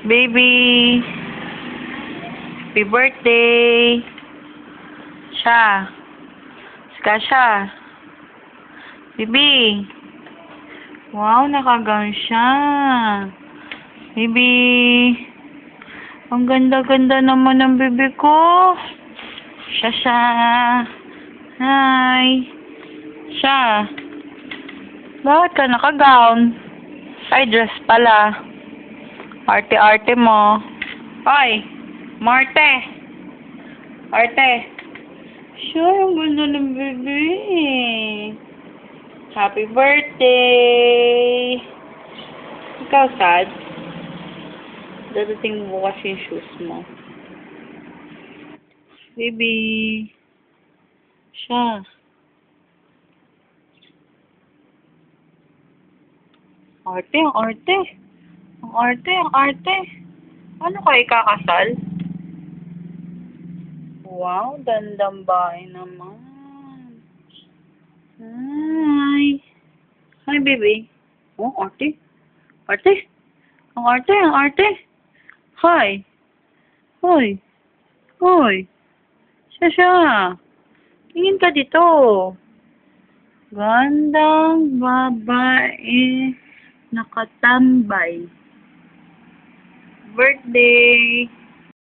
Baby. Happy birthday. Siya. Siya. Baby. Wow, nakagown siya. Baby. Ang ganda-ganda naman ng bebe ko. Siya. Hi. Siya. Bakit ka nakagown? Ay, dress pala. Arte-arte mo. Hoy! Marte! Arte! Siya, ang ganda ng bebe. Happy birthday! Ikaw, sad? Dadating mo bukas yung shoes mo. Baby. Siya. Arte, ang arte. Ang arte, ang arte. Ano kayo kakasal? Wow, dandang bahay naman. Hi. Hi, baby. Oh, arte. Arte. Ang arte, ang arte. Hi. Hoy. Hoy. Siya. Tingin ka dito. Gandang babae nakatambay. Birthday.